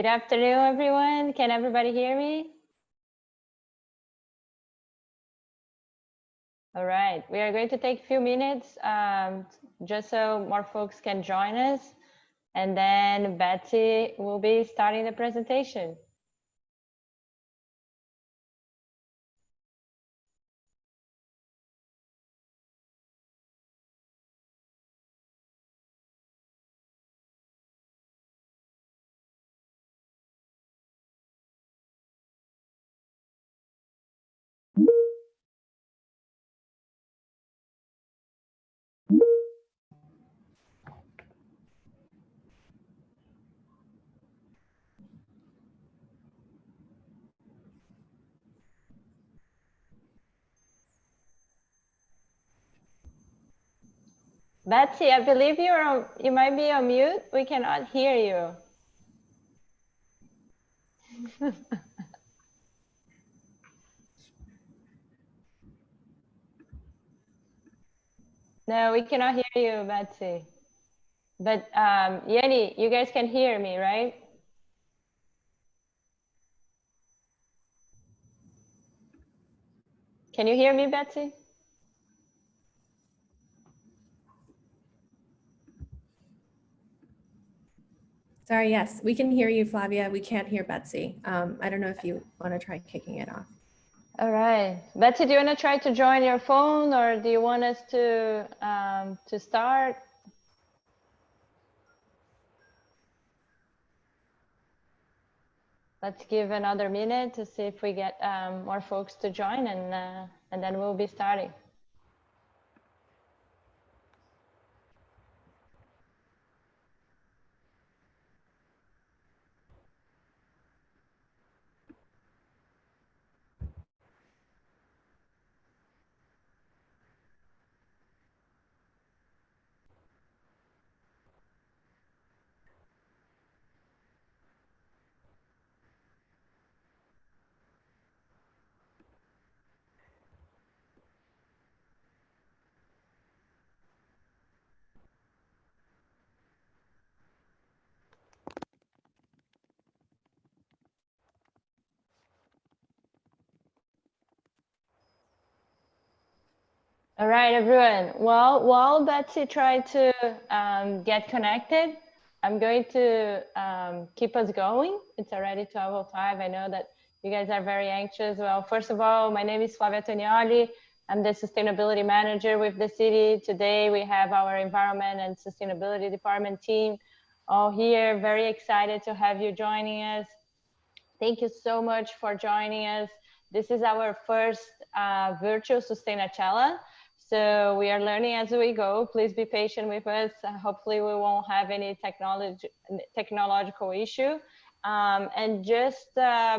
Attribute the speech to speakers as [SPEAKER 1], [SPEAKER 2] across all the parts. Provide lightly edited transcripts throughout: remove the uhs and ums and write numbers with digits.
[SPEAKER 1] Good afternoon, everyone. Can everybody hear me? All right, we are going to take a few minutes just so more folks can join us. And then Betsy will be starting the presentation. Betsy, I believe you might be on mute. We cannot hear you. No, we cannot hear you, Betsy. But Yenny, you guys can hear me, right? Can you hear me, Betsy?
[SPEAKER 2] Sorry, yes, we can hear you, Flavia. We can't hear Betsy. I don't know if you want to try kicking it off.
[SPEAKER 1] All right, Betsy, do you want to try to join your phone, or do you want us to start? Let's give another minute to see if we get more folks to join, and then we'll be starting. All right, everyone. Well, while Betsy tried to get connected, I'm going to keep us going. It's already 12:05. I know that you guys are very anxious. Well, first of all, my name is Flavia Tonioli. I'm the sustainability manager with the city. Today, we have our environment and sustainability department team all here. Very excited to have you joining us. Thank you so much for joining us. This is our first virtual Sustainachella. So we are learning as we go. Please be patient with us. Hopefully we won't have any technological issue. And just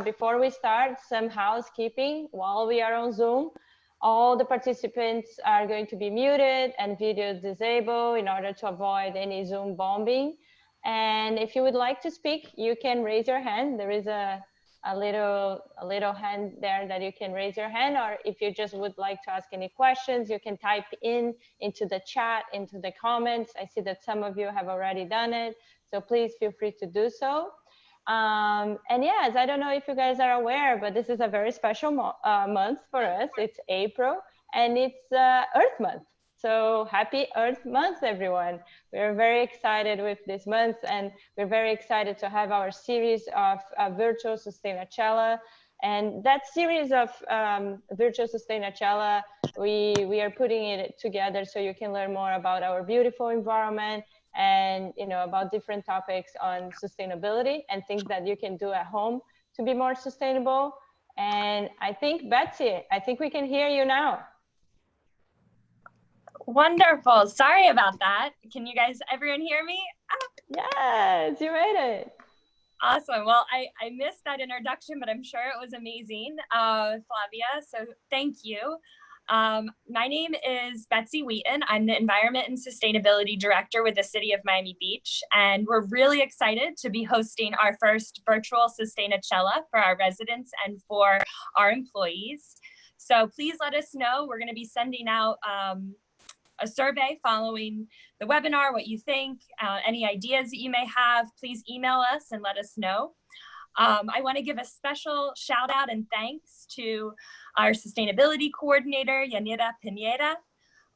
[SPEAKER 1] before we start, some housekeeping while we are on Zoom. All the participants are going to be muted and video disabled in order to avoid any Zoom bombing. And if you would like to speak, you can raise your hand. There is a little hand there that you can raise your hand, or if you just would like to ask any questions, you can type into the chat, into the comments. I see that some of you have already done it, so please feel free to do so. And yes, I don't know if you guys are aware, but this is a very special month for us. It's April, and it's Earth Month. So happy Earth Month, everyone. We're very excited with this month, and we're very excited to have our series of virtual Sustainachella. And that series of virtual Sustainachella, we are putting it together so you can learn more about our beautiful environment and about different topics on sustainability and things that you can do at home to be more sustainable. And I think, Betsy, I think we can hear you now.
[SPEAKER 3] Wonderful. Sorry about that. Can you guys, everyone hear me?
[SPEAKER 1] Yes, you made it.
[SPEAKER 3] Awesome. Well, I missed that introduction, but I'm sure it was amazing, Flavia. So thank you. My name is Betsy Wheaton. I'm the Environment and Sustainability Director with the City of Miami Beach, and we're really excited to be hosting our first virtual Sustainachella for our residents and for our employees. So please let us know. We're going to be sending out a survey following the webinar, what you think, any ideas that you may have, please email us and let us know. I want to give a special shout out and thanks to our sustainability coordinator, Yanira Pineda,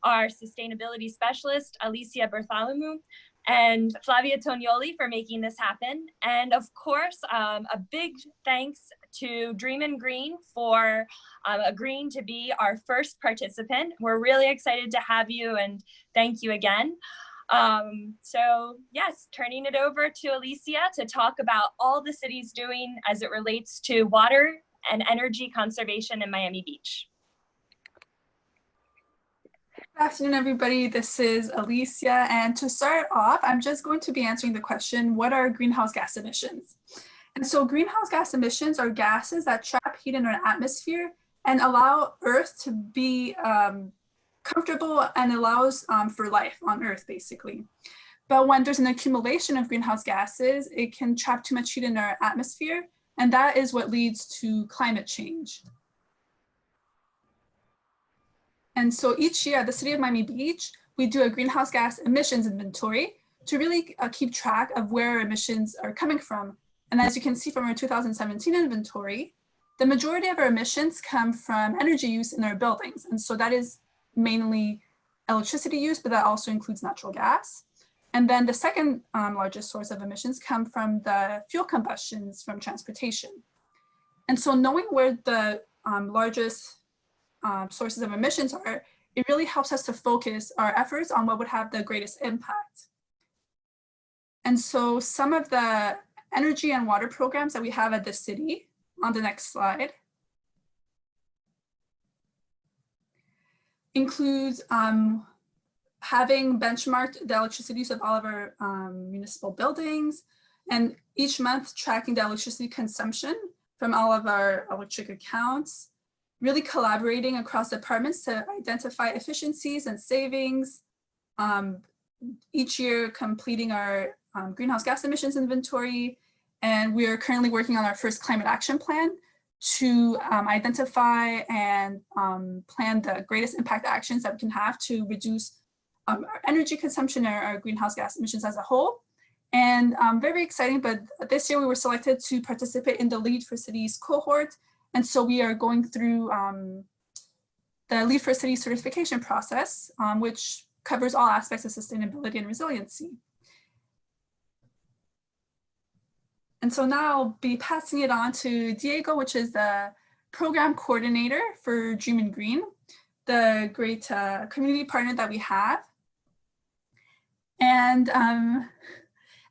[SPEAKER 3] our sustainability specialist, Alicia Bartholomew, and Flavia Tonioli for making this happen. And of course, a big thanks to Dream and Green for agreeing to be our first participant. We're really excited to have you and thank you again. So yes, turning it over to Alicia to talk about all the city's doing as it relates to water and energy conservation in Miami Beach.
[SPEAKER 4] Good afternoon, everybody. This is Alicia, and to start off, I'm just going to be answering the question, what are greenhouse gas emissions? And so greenhouse gas emissions are gases that trap heat in our atmosphere and allow Earth to be comfortable and allows for life on Earth, basically. But when there's an accumulation of greenhouse gases, it can trap too much heat in our atmosphere, and that is what leads to climate change. And so each year at the City of Miami Beach, we do a greenhouse gas emissions inventory to really keep track of where our emissions are coming from. And as you can see from our 2017 inventory, the majority of our emissions come from energy use in our buildings. And so that is mainly electricity use, but that also includes natural gas. And then the second largest source of emissions come from the fuel combustions from transportation. And so knowing where the largest sources of emissions are, it really helps us to focus our efforts on what would have the greatest impact. And so some of the energy and water programs that we have at the city, on the next slide, includes having benchmarked the electricity use of all of our municipal buildings, and each month tracking the electricity consumption from all of our electric accounts, really collaborating across departments to identify efficiencies and savings. Each year completing our greenhouse gas emissions inventory. And we are currently working on our first climate action plan to identify and plan the greatest impact actions that we can have to reduce our energy consumption or our greenhouse gas emissions as a whole. And very exciting, but this year we were selected to participate in the Lead for Cities cohort. And so we are going through the Lead for Cities certification process, which covers all aspects of sustainability and resiliency. And so now I'll be passing it on to Diego, which is the program coordinator for Dream and Green, the great community partner that we have. And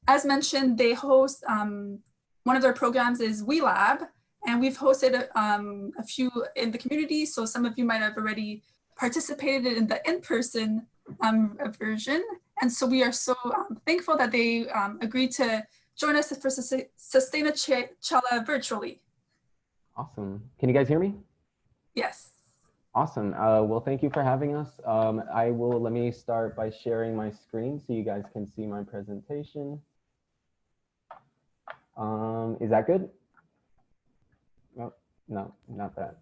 [SPEAKER 4] as mentioned, they host, one of their programs is WeLab, and we've hosted a few in the community. So some of you might have already participated in the in-person version. And so we are so thankful that they agreed to join us for Sustainachella virtually.
[SPEAKER 5] Awesome. Can you guys hear me?
[SPEAKER 4] Yes.
[SPEAKER 5] Awesome. Well, thank you for having us. Let me start by sharing my screen so you guys can see my presentation. Is that good? Oh, no, not that.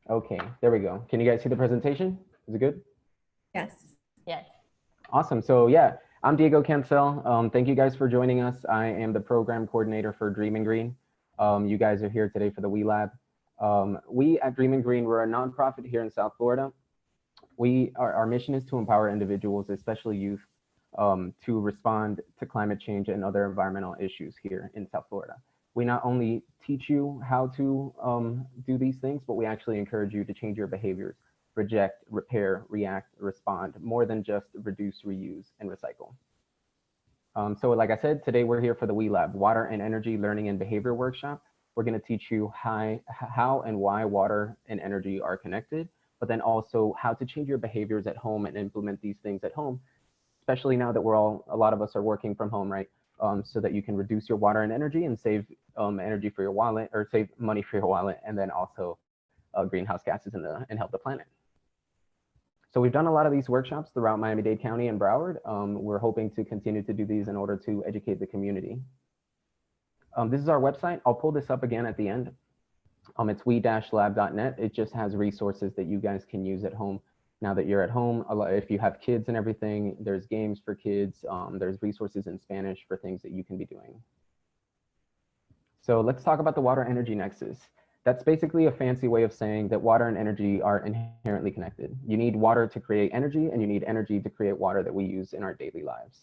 [SPEAKER 5] Okay, there we go. Can you guys see the presentation? Is it good?
[SPEAKER 2] Yes.
[SPEAKER 1] Yes.
[SPEAKER 5] Awesome. So yeah, I'm Diego Kentrell. Thank you guys for joining us. I am the program coordinator for Dream and Green. You guys are here today for the WeLab. We at Dream and Green, we're a nonprofit here in South Florida. Our mission is to empower individuals, especially youth, to respond to climate change and other environmental issues here in South Florida. We not only teach you how to do these things, but we actually encourage you to change your behaviors, reject, repair, react, respond, more than just reduce, reuse, and recycle. So like I said, today we're here for the WeLab, Water and Energy Learning and Behavior Workshop. We're gonna teach you how and why water and energy are connected, but then also how to change your behaviors at home and implement these things at home, especially now that a lot of us are working from home, right? So that you can reduce your water and energy and save energy for your wallet, or save money for your wallet, and then also greenhouse gases and help the planet. So we've done a lot of these workshops throughout Miami-Dade County and Broward. We're hoping to continue to do these in order to educate the community. This is our website. I'll pull this up again at the end. It's we-lab.net. It just has resources that you guys can use at home. Now that you're at home, if you have kids and everything, there's games for kids. There's resources in Spanish for things that you can be doing. So let's talk about the water energy nexus. That's basically a fancy way of saying that water and energy are inherently connected. You need water to create energy, and you need energy to create water that we use in our daily lives.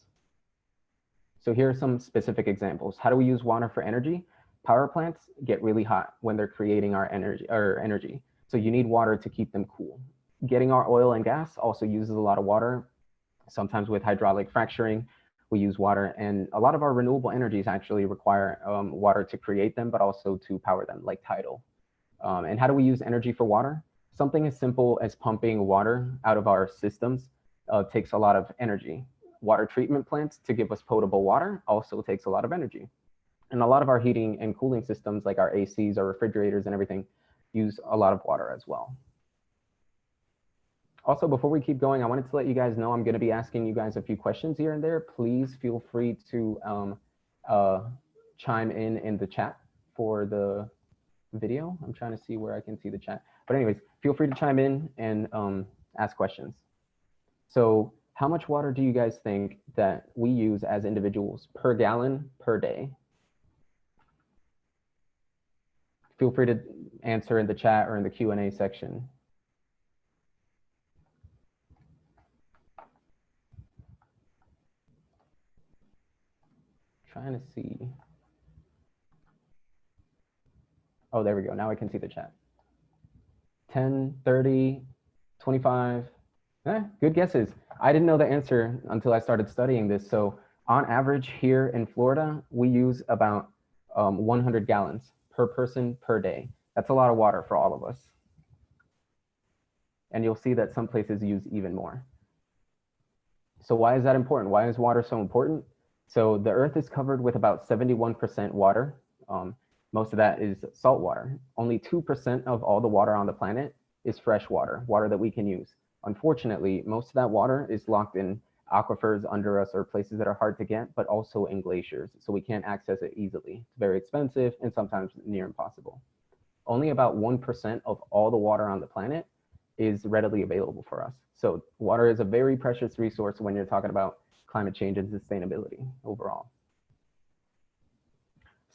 [SPEAKER 5] So here are some specific examples. How do we use water for energy? Power plants get really hot when they're creating our energy. So you need water to keep them cool. Getting our oil and gas also uses a lot of water. Sometimes with hydraulic fracturing, we use water, and a lot of our renewable energies actually require water to create them, but also to power them, like tidal. And how do we use energy for water? Something as simple as pumping water out of our systems takes a lot of energy. Water treatment plants to give us potable water also takes a lot of energy. And a lot of our heating and cooling systems, like our ACs, our refrigerators and everything, use a lot of water as well. Also, before we keep going, I wanted to let you guys know I'm going to be asking you guys a few questions here and there. Please feel free to chime in the chat for the video. I'm trying to see where I can see the chat. But anyways, feel free to chime in and ask questions. So how much water do you guys think that we use as individuals per gallon per day? Feel free to answer in the chat or in the Q&A section. Trying to see. Oh, there we go. Now I can see the chat. 10, 30, 25. Good guesses. I didn't know the answer until I started studying this. So on average here in Florida, we use about 100 gallons per person per day. That's a lot of water for all of us. And you'll see that some places use even more. So why is that important? Why is water so important? So the Earth is covered with about 71% water. Most of that is salt water. Only 2% of all the water on the planet is fresh water, water that we can use. Unfortunately, most of that water is locked in aquifers under us or places that are hard to get, but also in glaciers. So we can't access it easily. It's very expensive and sometimes near impossible. Only about 1% of all the water on the planet is readily available for us. So water is a very precious resource when you're talking about climate change and sustainability overall.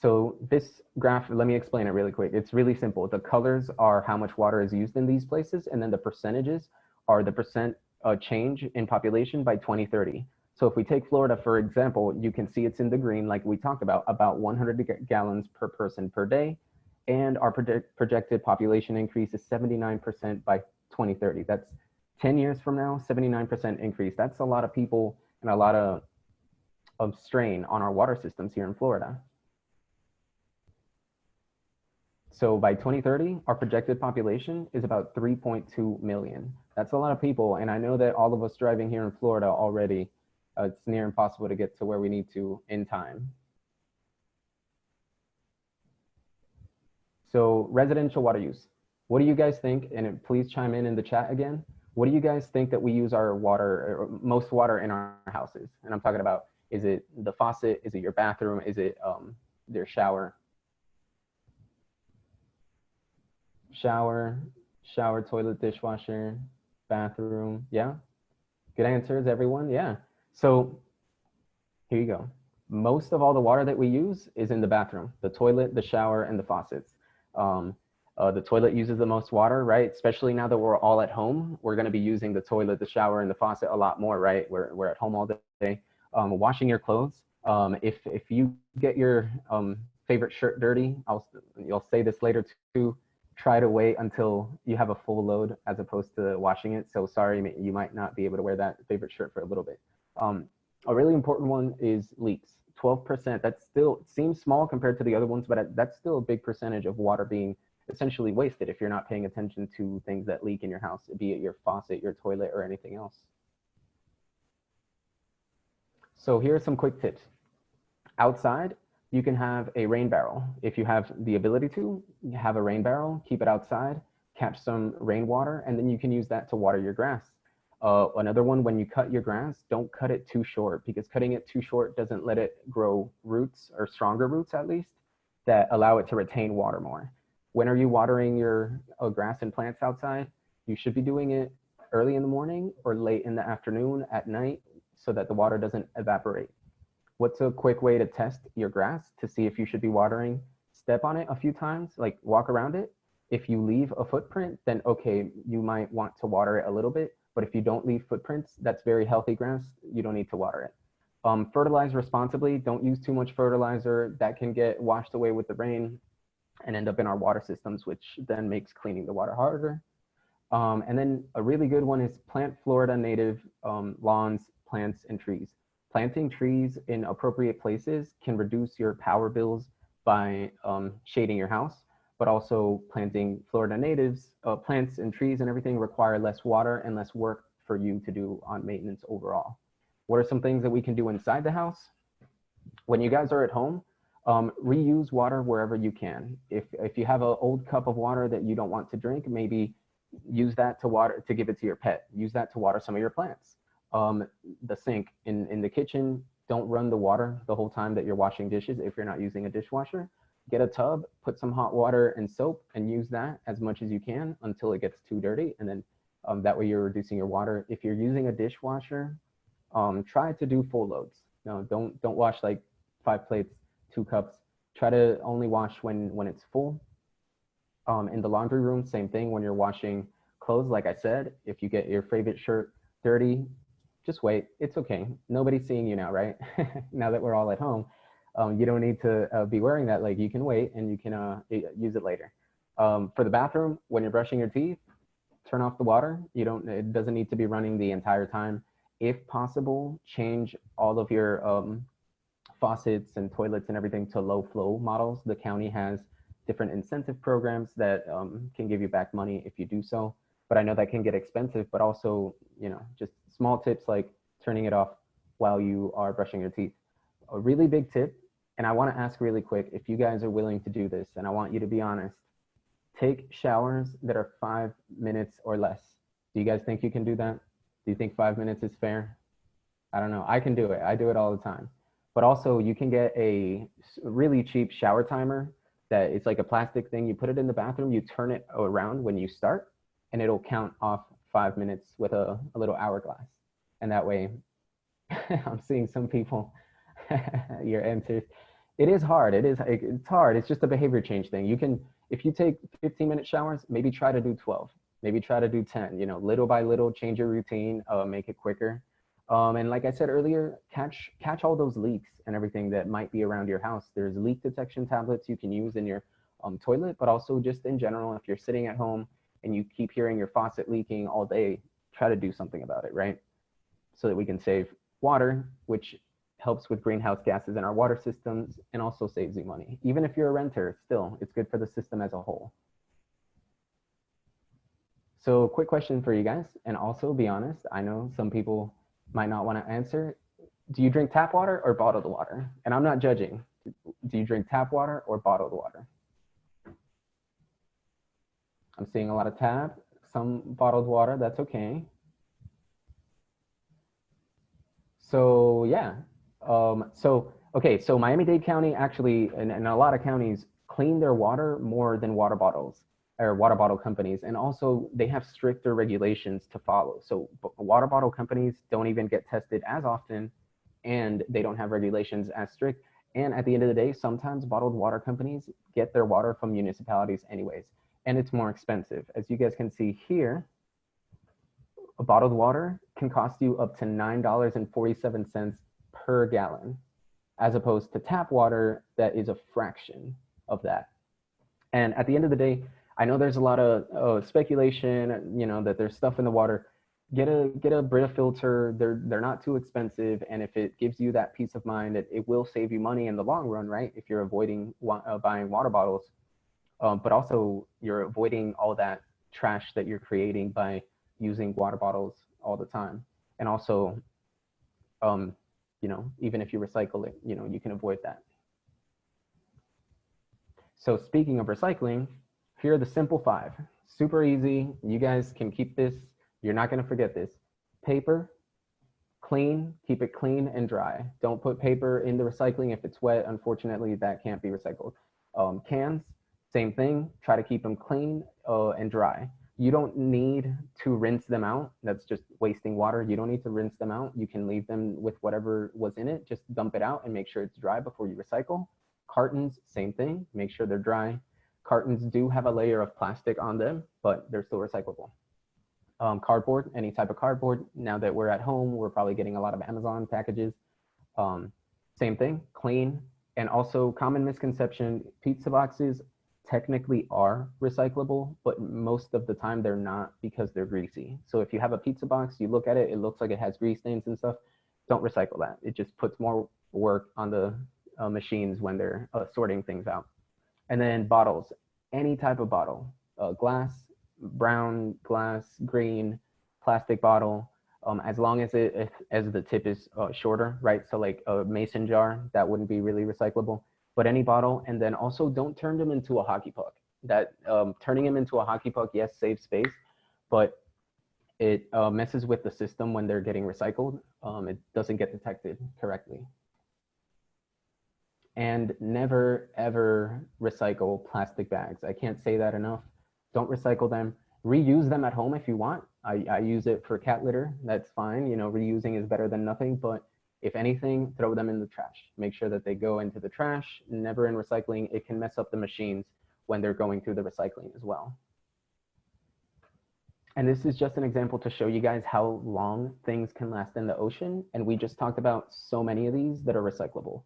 [SPEAKER 5] So this graph, let me explain it really quick. It's really simple. The colors are how much water is used in these places, and then the percentages are the percent change in population by 2030. So if we take Florida, for example, you can see it's in the green, like we talked about 100 gallons per person per day. And our projected population increase is 79% by 2030. That's 10 years from now, 79% increase. That's a lot of people and a lot of strain on our water systems here in Florida. So by 2030, our projected population is about 3.2 million. That's a lot of people. And I know that all of us driving here in Florida already, it's near impossible to get to where we need to in time. So residential water use. What do you guys think? And please chime in the chat again. What do you guys think that we use our water, or most water in our houses? And I'm talking about, is it the faucet? Is it your bathroom? Is it their shower? Shower, toilet, dishwasher, bathroom. Yeah, good answers, everyone. Yeah. So here you go. Most of all the water that we use is in the bathroom, the toilet, the shower, and the faucets. The toilet uses the most water, right? Especially now that we're all at home, we're going to be using the toilet, the shower, and the faucet a lot more, right? We're at home all day. Washing your clothes. If you get your favorite shirt dirty, you'll say this later too. Try to wait until you have a full load as opposed to washing it. So sorry, you might not be able to wear that favorite shirt for a little bit. A really important one is leaks. 12%. That still seems small compared to the other ones, but that's still a big percentage of water being essentially wasted if you're not paying attention to things that leak in your house, be it your faucet, your toilet, or anything else. So here are some quick tips. Outside, you can have a rain barrel. If you have the ability to, have a rain barrel, keep it outside, catch some rainwater, and then you can use that to water your grass. Another one, when you cut your grass, don't cut it too short, because cutting it too short doesn't let it grow roots, or stronger roots at least. that allow it to retain water more. When are you watering your grass and plants outside? You should be doing it early in the morning or late in the afternoon at night so that the water doesn't evaporate. What's a quick way to test your grass to see if you should be watering? Step on it a few times, like walk around it. If you leave a footprint, then okay, you might want to water it a little bit. But if you don't leave footprints, that's very healthy grass. You don't need to water it. Fertilize responsibly. Don't use too much fertilizer. That can get washed away with the rain and end up in our water systems, which then makes cleaning the water harder. And then a really good one is plant Florida native lawns, plants, and trees. Planting trees in appropriate places can reduce your power bills by shading your house, but also planting Florida natives, plants and trees and everything require less water and less work for you to do on maintenance overall. What are some things that we can do inside the house? When you guys are at home, reuse water wherever you can. If you have an old cup of water that you don't want to drink, maybe use that to give it to your pet. Use that to water some of your plants. The sink in the kitchen, don't run the water the whole time that you're washing dishes if you're not using a dishwasher. Get a tub, put some hot water and soap and use that as much as you can until it gets too dirty. And then that way you're reducing your water. If you're using a dishwasher, try to do full loads. No, don't wash like 5 plates, 2 cups. Try to only wash when it's full. In the laundry room, same thing. When you're washing clothes, like I said, if you get your favorite shirt dirty, just wait. It's okay. Nobody's seeing you now, right? Now that we're all at home, you don't need to be wearing that. Like, you can wait and you can use it later. For the bathroom, when you're brushing your teeth, turn off the water. It doesn't need to be running the entire time. If possible, change all of your faucets and toilets and everything to low flow models. The county has different incentive programs that can give you back money if you do so. But I know that can get expensive, but also, just small tips like turning it off while you are brushing your teeth. A really big tip, and I want to ask really quick if you guys are willing to do this, and I want you to be honest, take showers that are 5 minutes or less. Do you guys think you can do that? Do you think 5 minutes is fair? I don't know. I can do it. I do it all the time. But also you can get a really cheap shower timer that it's like a plastic thing. You put it in the bathroom, you turn it around when you start, and it'll count off 5 minutes with a little hourglass. And that way, I'm seeing some people, your answers. It is hard. It's hard. It's just a behavior change thing. You can, if you take 15-minute showers, maybe try to do 12. Maybe try to do 10, little by little, change your routine, make it quicker. And like I said earlier, catch all those leaks and everything that might be around your house. There's leak detection tablets you can use in your toilet, but also just in general, if you're sitting at home and you keep hearing your faucet leaking all day, try to do something about it, right? So that we can save water, which helps with greenhouse gases in our water systems and also saves you money. Even if you're a renter, still, it's good for the system as a whole. So quick question for you guys, and also be honest, I know some people might not want to answer. Do you drink tap water or bottled water? And I'm not judging. Do you drink tap water or bottled water? I'm seeing a lot of tap, some bottled water, that's okay. So yeah, so Miami-Dade County actually, and a lot of counties clean their water more than water bottles or water bottle companies. And also they have stricter regulations to follow. So water bottle companies don't even get tested as often and they don't have regulations as strict. And at the end of the day, sometimes bottled water companies get their water from municipalities anyways, and it's more expensive. As you guys can see here, a bottled water can cost you up to $9.47 per gallon, as opposed to tap water that is a fraction of that. And at the end of the day, I know there's a lot of speculation, that there's stuff in the water. Get a Brita filter. They're not too expensive, and if it gives you that peace of mind, it will save you money in the long run, right? If you're avoiding buying water bottles, but also you're avoiding all that trash that you're creating by using water bottles all the time. And also, even if you recycle it, you can avoid that. So speaking of recycling, here are the simple 5. Super easy. You guys can keep this. You're not going to forget this. Paper, clean, keep it clean and dry. Don't put paper in the recycling if it's wet. Unfortunately, that can't be recycled. Cans, same thing, try to keep them clean and dry. You don't need to rinse them out. That's just wasting water. You don't need to rinse them out. You can leave them with whatever was in it. Just dump it out and make sure it's dry before you recycle. Cartons, same thing, make sure they're dry. Cartons do have a layer of plastic on them, but they're still recyclable. Cardboard, any type of cardboard. Now that we're at home, we're probably getting a lot of Amazon packages. Same thing, clean. And also common misconception, pizza boxes technically are recyclable, but most of the time they're not because they're greasy. So if you have a pizza box, you look at it, it looks like it has grease stains and stuff. Don't recycle that. It just puts more work on the machines when they're sorting things out. And then bottles, any type of bottle, glass, brown, glass, green, plastic bottle, as long as as the tip is shorter, right? So like a mason jar, that wouldn't be really recyclable, but any bottle. And then also don't turn them into a hockey puck. That turning them into a hockey puck, yes, saves space, but it messes with the system when they're getting recycled. It doesn't get detected correctly. And never, ever recycle plastic bags. I can't say that enough. Don't recycle them. Reuse them at home if you want. I use it for cat litter. That's fine. You know, reusing is better than nothing. But if anything, throw them in the trash. Make sure that they go into the trash, never in recycling. It can mess up the machines when they're going through the recycling as well. And this is just an example to show you guys how long things can last in the ocean. And we just talked about so many of these that are recyclable.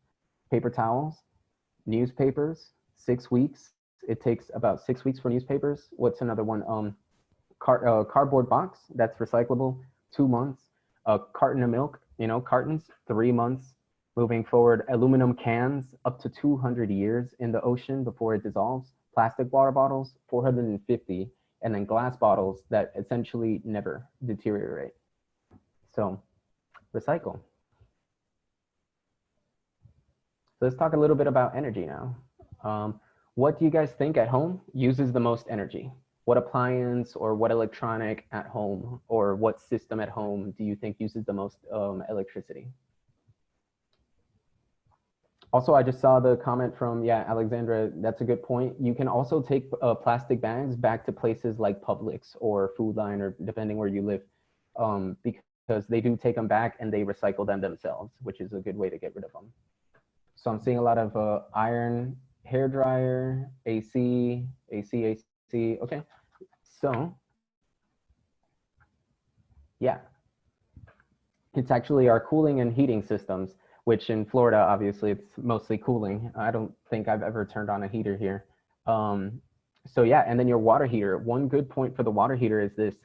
[SPEAKER 5] Paper towels, newspapers, 6 weeks. It takes about 6 weeks for newspapers. What's another one? Cardboard box, that's recyclable, 2 months. A carton of milk, you know, cartons, 3 months. Moving forward, aluminum cans, up to 200 years in the ocean before it dissolves. Plastic water bottles, 450. And then glass bottles that essentially never deteriorate. So recycle. So let's talk a little bit about energy now. What do you guys think at home uses the most energy? What appliance or what electronic at home or what system at home do you think uses the most electricity? Also, I just saw the comment from, Alexandra, that's a good point. You can also take plastic bags back to places like Publix or Food Line or depending where you live because they do take them back and they recycle them themselves, which is a good way to get rid of them. So I'm seeing a lot of iron, hair dryer, AC. Okay, so yeah, it's actually our cooling and heating systems, which in Florida, obviously it's mostly cooling. I don't think I've ever turned on a heater here. So yeah, and then your water heater. One good point for the water heater is this: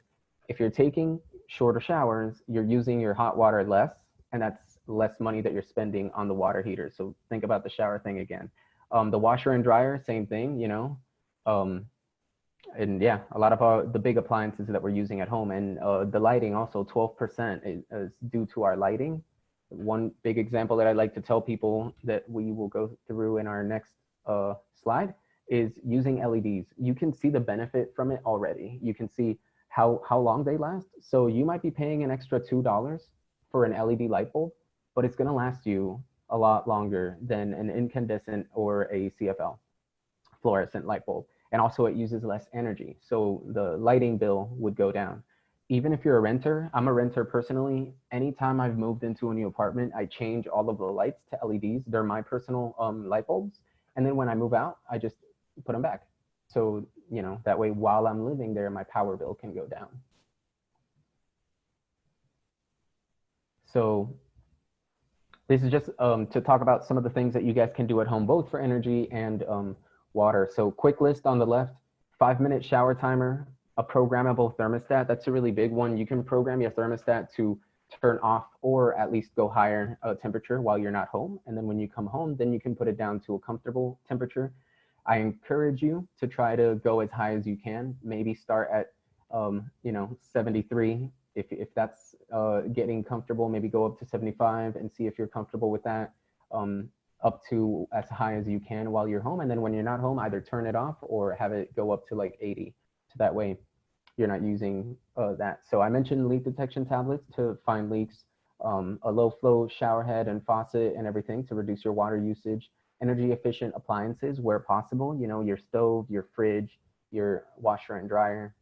[SPEAKER 5] if you're taking shorter showers, you're using your hot water less, and that's less money that you're spending on the water heater. So think about the shower thing again. The washer and dryer, same thing, you know. And yeah, a lot of the big appliances that we're using at home, and the lighting also 12% is due to our lighting. One big example that I like to tell people that we will go through in our next slide is using LEDs. You can see the benefit from it already. You can see how long they last. So you might be paying an extra $2 for an LED light bulb, but it's gonna last you a lot longer than an incandescent or a CFL, fluorescent light bulb. And also it uses less energy. So the lighting bill would go down. Even if you're a renter, I'm a renter personally, anytime I've moved into a new apartment, I change all of the lights to LEDs. They're my personal light bulbs. And then when I move out, I just put them back. So, you know, that way while I'm living there, my power bill can go down. So this is just to talk about some of the things that you guys can do at home, both for energy and water. So quick list on the left, 5-minute shower timer, a programmable thermostat. That's a really big one. You can program your thermostat to turn off or at least go higher temperature while you're not home. And then when you come home, then you can put it down to a comfortable temperature. I encourage you to try to go as high as you can. Maybe start at, 73. If that's getting comfortable, maybe go up to 75 and see if you're comfortable with that. Up to as high as you can while you're home. And then when you're not home, either turn it off or have it go up to like 80. So that way you're not using that. So I mentioned leak detection tablets to find leaks, a low flow shower head and faucet and everything to reduce your water usage. energy efficient appliances where possible, you know, your stove, your fridge, your washer and dryer.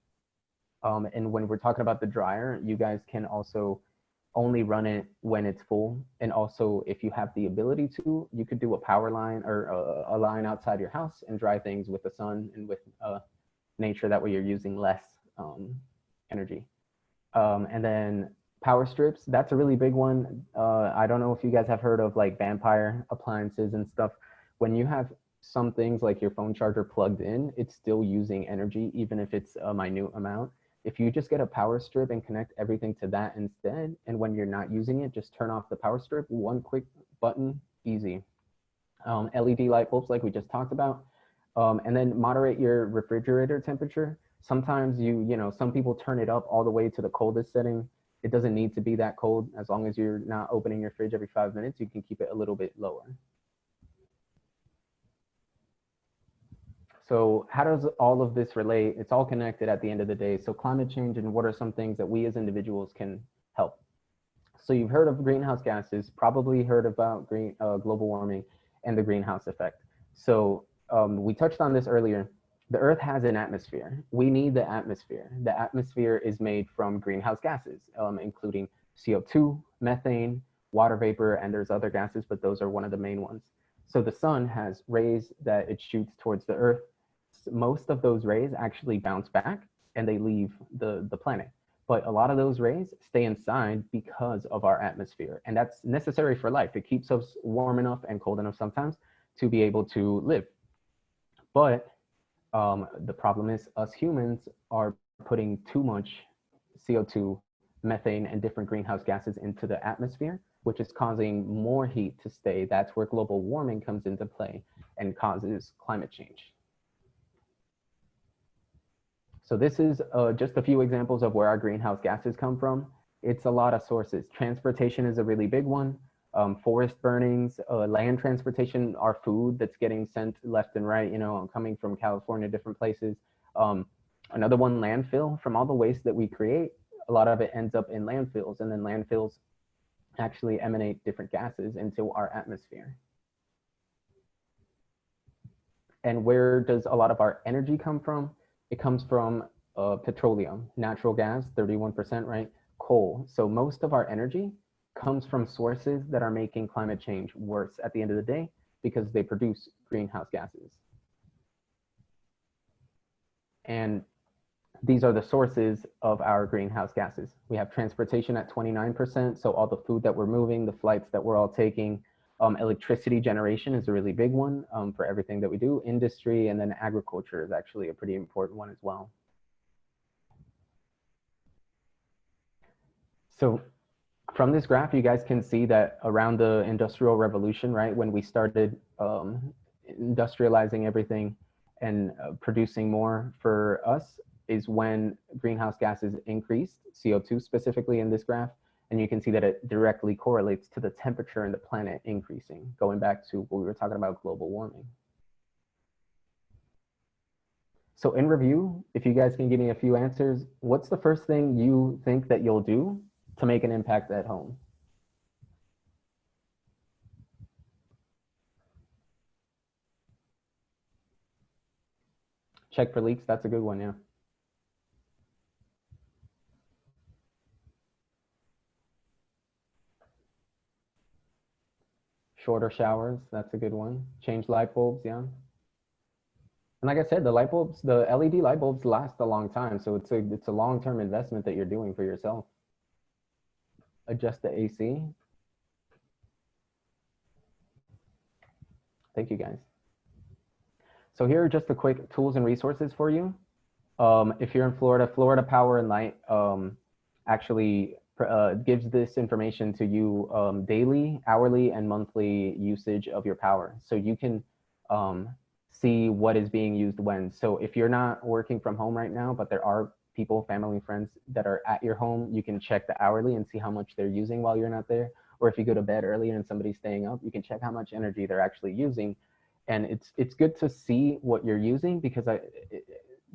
[SPEAKER 5] And when we're talking about the dryer, you guys can also only run it when it's full. And also, if you have the ability to, you could do a power line or a line outside your house and dry things with the sun and with nature. That way you're using less energy. And then power strips, that's a really big one. I don't know if you guys have heard of like vampire appliances and stuff. When you have some things like your phone charger plugged in, it's still using energy, even if it's a minute amount. If you just get a power strip and connect everything to that instead, and when you're not using it, just turn off the power strip, one quick button, easy. LED light bulbs, like we just talked about. And then moderate your refrigerator temperature. Sometimes you know, some people turn it up all the way to the coldest setting. It doesn't need to be that cold. As long as you're not opening your fridge every 5 minutes, you can keep it a little bit lower. So how does all of this relate? It's all connected at the end of the day. So climate change, and what are some things that we as individuals can help? So you've heard of greenhouse gases, probably heard about global warming and the greenhouse effect. So we touched on this earlier. The Earth has an atmosphere. We need the atmosphere. The atmosphere is made from greenhouse gases, including CO2, methane, water vapor, and there's other gases, but those are one of the main ones. So the sun has rays that it shoots towards the Earth. Most of those rays actually bounce back and they leave the planet. But a lot of those rays stay inside because of our atmosphere. And that's necessary for life. It keeps us warm enough and cold enough sometimes to be able to live. But the problem is us humans are putting too much CO2, methane, and different greenhouse gases into the atmosphere, which is causing more heat to stay. That's where global warming comes into play and causes climate change. So this is just a few examples of where our greenhouse gases come from. It's a lot of sources. Transportation is a really big one. Forest burnings, land transportation, our food that's getting sent left and right, you know, coming from California, different places. Another one, landfill. From all the waste that we create, a lot of it ends up in landfills, and then landfills actually emanate different gases into our atmosphere. And where does a lot of our energy come from? It comes from petroleum, natural gas, 31%, right? Coal. So most of our energy comes from sources that are making climate change worse at the end of the day because they produce greenhouse gases. And these are the sources of our greenhouse gases. We have transportation at 29%. So all the food that we're moving, the flights that we're all taking. Electricity generation is a really big one for everything that we do. Industry, and then agriculture is actually a pretty important one as well. So from this graph, you guys can see that around the Industrial Revolution, right, when we started industrializing everything and producing more for us, is when greenhouse gases increased, CO2 specifically in this graph. And you can see that it directly correlates to the temperature in the planet increasing, going back to what we were talking about, global warming. So in review, if you guys can give me a few answers, what's the first thing you think that you'll do to make an impact at home? Check for leaks, that's a good one, yeah. Shorter showers, that's a good one. Change light bulbs, yeah. And like I said, the light bulbs, the LED light bulbs last a long time. So it's a long-term investment that you're doing for yourself. Adjust the AC. Thank you guys. So here are just the quick tools and resources for you. If you're in Florida, Florida Power and Light actually gives this information to you daily, hourly, and monthly usage of your power. So you can see what is being used when. So if you're not working from home right now, but there are people, family, friends that are at your home, you can check the hourly and see how much they're using while you're not there. Or if you go to bed early and somebody's staying up, you can check how much energy they're actually using. And it's good to see what you're using, because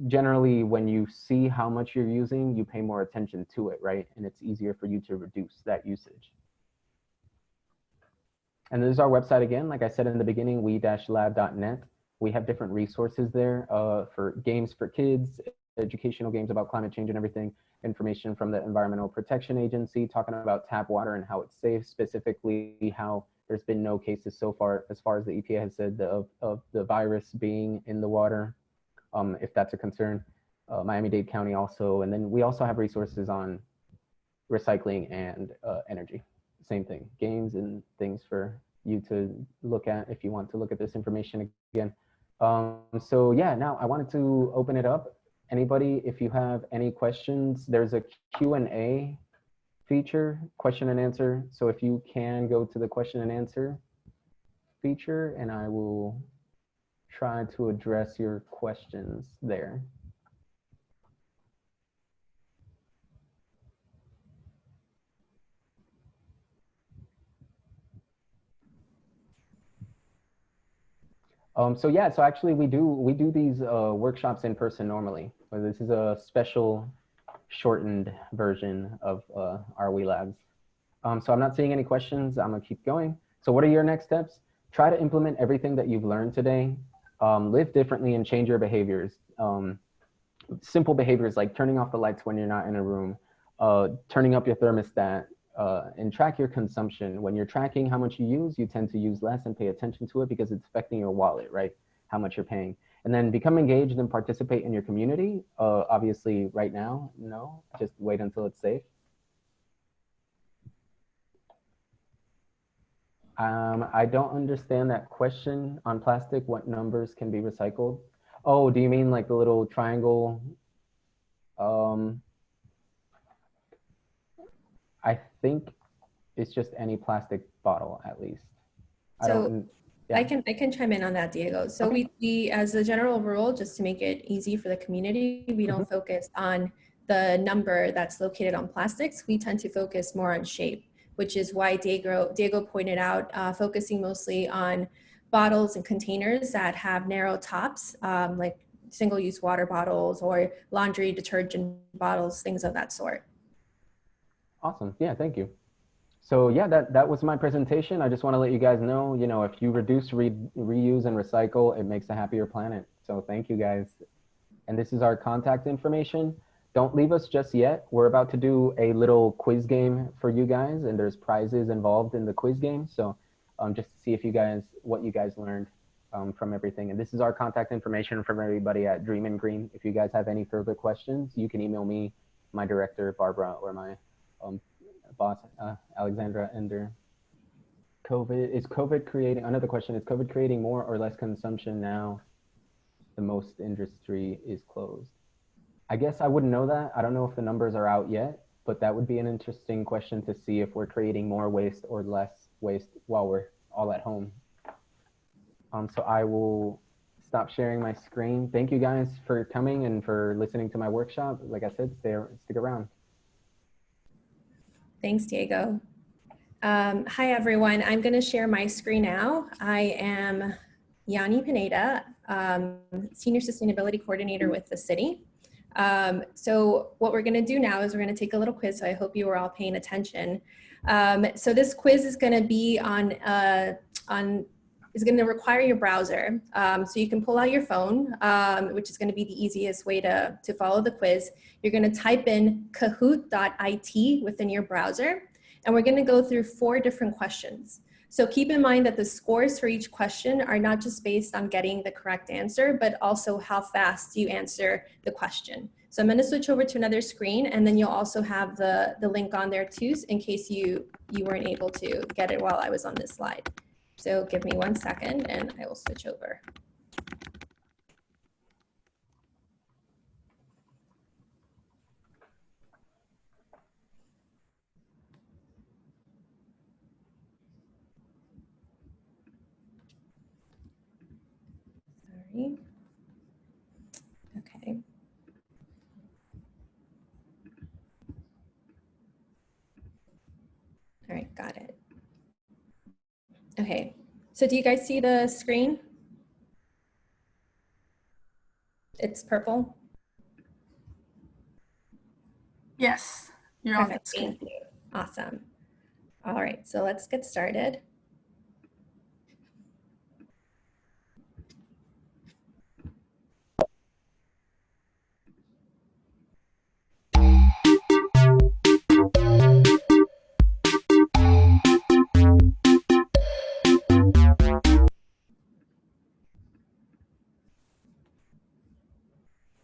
[SPEAKER 5] generally when you see how much you're using, you pay more attention to it, right? And it's easier for you to reduce that usage. And this is our website again. Like I said in the beginning, we-lab.net. We have different resources there for games for kids, educational games about climate change and everything, information from the Environmental Protection Agency, talking about tap water and how it's safe, specifically how there's been no cases so far, as far as the EPA has said, of the virus being in the water, if that's a concern. Miami-Dade County also, and then we also have resources on recycling and energy. Same thing, games and things for you to look at if you want to look at this information again. So yeah, now I wanted to open it up. Anybody, if you have any questions, there's a Q&A feature, question and answer. So if you can go to the question and answer feature, and I will try to address your questions there. So yeah, so actually we do these workshops in person normally. But this is a special shortened version of our We Labs. So I'm not seeing any questions. I'm gonna keep going. So what are your next steps? Try to implement everything that you've learned today. Live differently and change your behaviors. Simple behaviors like turning off the lights when you're not in a room, turning up your thermostat, and track your consumption. When you're tracking how much you use, you tend to use less and pay attention to it because it's affecting your wallet, right? How much you're paying. And then become engaged and participate in your community. Obviously right now, no, just wait until it's safe. I don't understand that question on plastic. What numbers can be recycled? Oh, do you mean like the little triangle? I think it's just any plastic bottle, at least.
[SPEAKER 2] So
[SPEAKER 5] yeah.
[SPEAKER 2] I can chime in on that, Diego. So
[SPEAKER 5] Okay.
[SPEAKER 2] we, as a general rule, just to make it easy for the community, we don't focus on the number that's located on plastics. We tend to focus more on shape, which is why Diego pointed out, focusing mostly on bottles and containers that have narrow tops, like single-use water bottles or laundry detergent bottles, things of that sort.
[SPEAKER 5] Awesome. Yeah, thank you. So yeah, that was my presentation. I just want to let you guys know, if you reduce, reuse, and recycle, it makes a happier planet. So thank you guys. And this is our contact information. Don't leave us just yet. We're about to do a little quiz game for you guys, and there's prizes involved in the quiz game. So just to see if what you guys learned from everything. And this is our contact information from everybody at Dream and Green. If you guys have any further questions, you can email me, my director, Barbara, or my boss, Alexandra Ender. Is COVID creating, another question, is COVID creating more or less consumption now the most industry is closed? I guess I wouldn't know that. I don't know if the numbers are out yet, but that would be an interesting question to see if we're creating more waste or less waste while we're all at home. So I will stop sharing my screen. Thank you guys for coming and for listening to my workshop. Like I said, stick around.
[SPEAKER 2] Thanks, Diego. Hi, everyone. I'm going to share my screen now. I am Yanni Pineda, Senior Sustainability Coordinator with the city. So what we're going to do now is we're going to take a little quiz. So I hope you are all paying attention. So this quiz is going to be is going to require your browser. So you can pull out your phone, which is going to be the easiest way to follow the quiz. You're going to type in kahoot.it within your browser, and we're going to go through 4 different questions. So keep in mind that the scores for each question are not just based on getting the correct answer, but also how fast you answer the question. So I'm going to switch over to another screen, and then you'll also have the link on there too, in case you weren't able to get it while I was on this slide. So give me 1 second and I will switch over. Sorry. Okay. All right, got it. Okay, so do you guys see the screen? It's purple.
[SPEAKER 4] Yes, you're on the
[SPEAKER 2] Perfect,
[SPEAKER 4] screen.
[SPEAKER 2] thank you. Awesome. All right, so let's get started.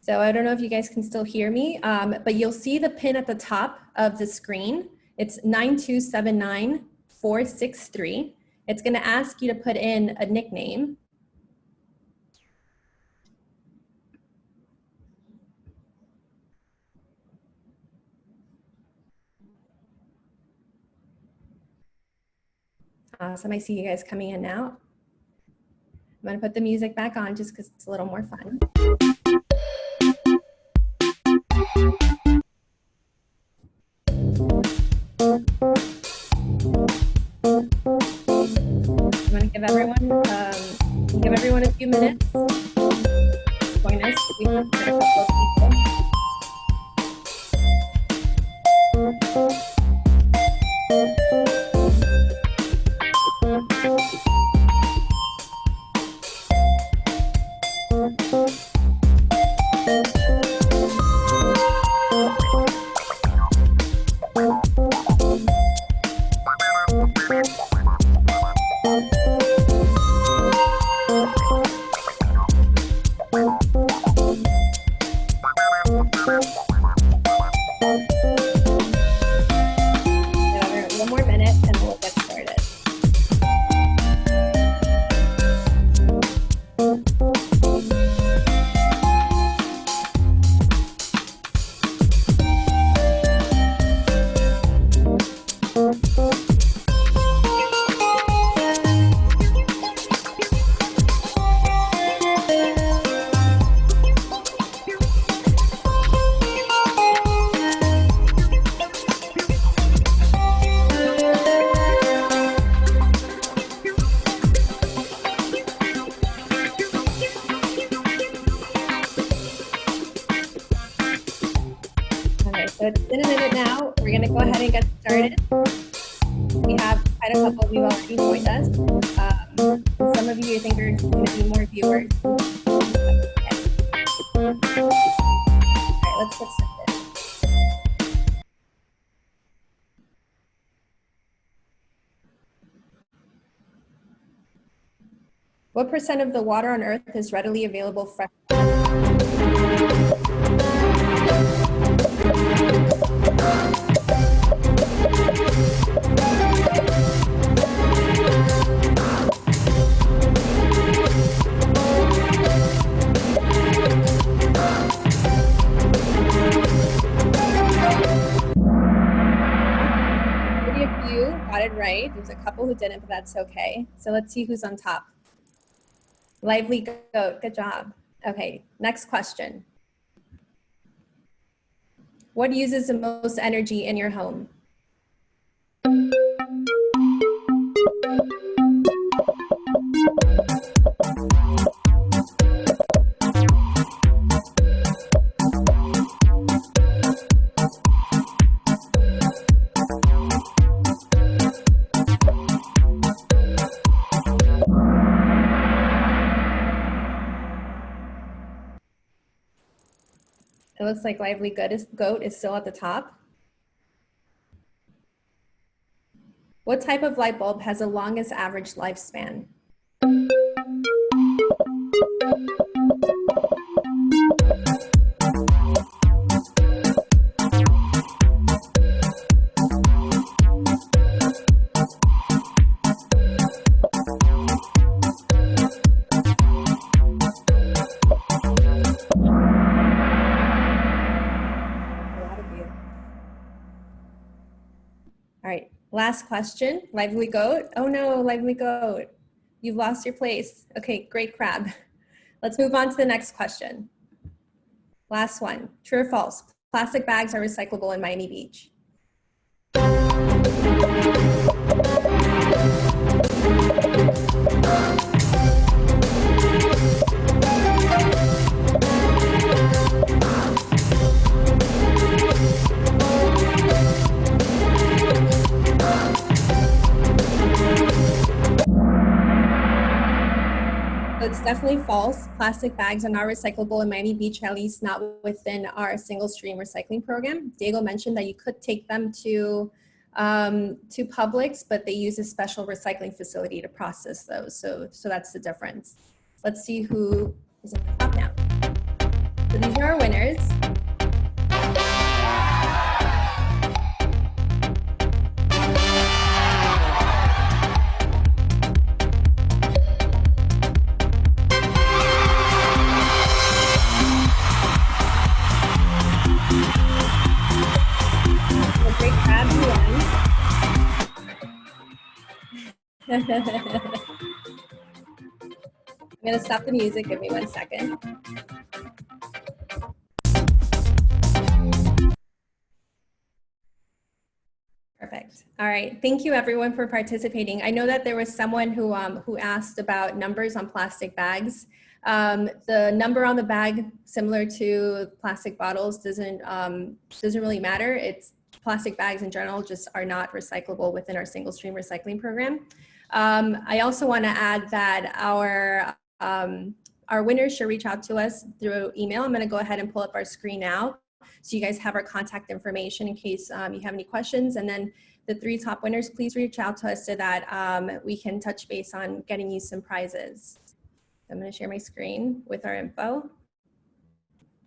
[SPEAKER 2] So I don't know if you guys can still hear me, but you'll see the pin at the top of the screen. It's 9279463. It's going to ask you to put in a nickname. Awesome, I see you guys coming in now. I'm going to put the music back on just because it's a little more fun. I'm going to give everyone a few minutes. Join us. We have a couple of people. One more minute and we'll get started. So it's been a minute now. We're going to go ahead and get started. We have quite a couple of you already joined us. Some of you, I think, are going to be more viewers. All right, let's get started. What % of the water on Earth is readily available fresh? Got it right. There's a couple who didn't, but that's okay. So let's see who's on top. Lively Goat, good job. Okay, next question. What uses the most energy in your home? It looks like Lively Goat is still at the top. What type of light bulb has the longest average lifespan? All right, last question, Lively Goat. Oh no, Lively Goat, you've lost your place. Okay, great crab. Let's move on to the next question. Last one, true or false? Plastic bags are recyclable in Miami Beach. It's definitely false. Plastic bags are not recyclable in Miami Beach, at least not within our single stream recycling program. Diego mentioned that you could take them to Publix, but they use a special recycling facility to process those. So that's the difference. Let's see who is on top now. So these are our winners. Great crab you won. I'm gonna stop the music, give me 1 second. Perfect. All right. Thank you everyone for participating. I know that there was someone who asked about numbers on plastic bags. The number on the bag, similar to plastic bottles, doesn't really matter. It's plastic bags in general just are not recyclable within our single stream recycling program. I also want to add that our winners should reach out to us through email. I'm going to go ahead and pull up our screen now, so you guys have our contact information in case you have any questions. And then the 3 top winners, please reach out to us so that we can touch base on getting you some prizes. I'm going to share my screen with our info.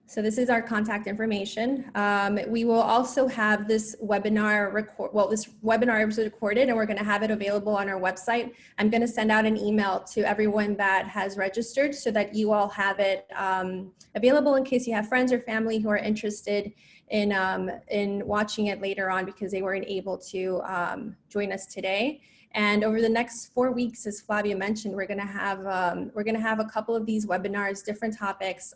[SPEAKER 2] So this is our contact information. We will also have this webinar this webinar is recorded, and we're going to have it available on our website. I'm going to send out an email to everyone that has registered so that you all have it available in case you have friends or family who are interested in watching it later on because they weren't able to join us today. And over the next 4 weeks, as Flavia mentioned, we're going to have a couple of these webinars, different topics.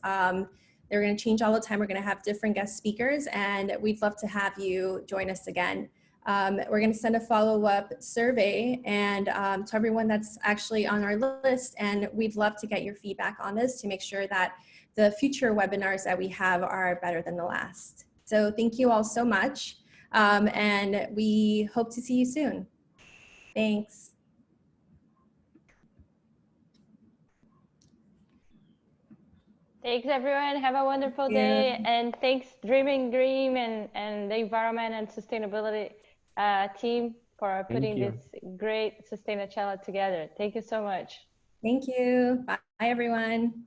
[SPEAKER 2] They're going to change all the time. We're going to have different guest speakers, and we'd love to have you join us again. We're going to send a follow-up survey and to everyone that's actually on our list, and we'd love to get your feedback on this to make sure that the future webinars that we have are better than the last. So thank you all so much, and we hope to see you soon. Thanks.
[SPEAKER 1] Thanks, everyone. Have a wonderful day. And thanks, Dreaming Green and the Environment and Sustainability team for putting this great Sustainachella together. Thank you so much.
[SPEAKER 2] Thank you. Bye, everyone.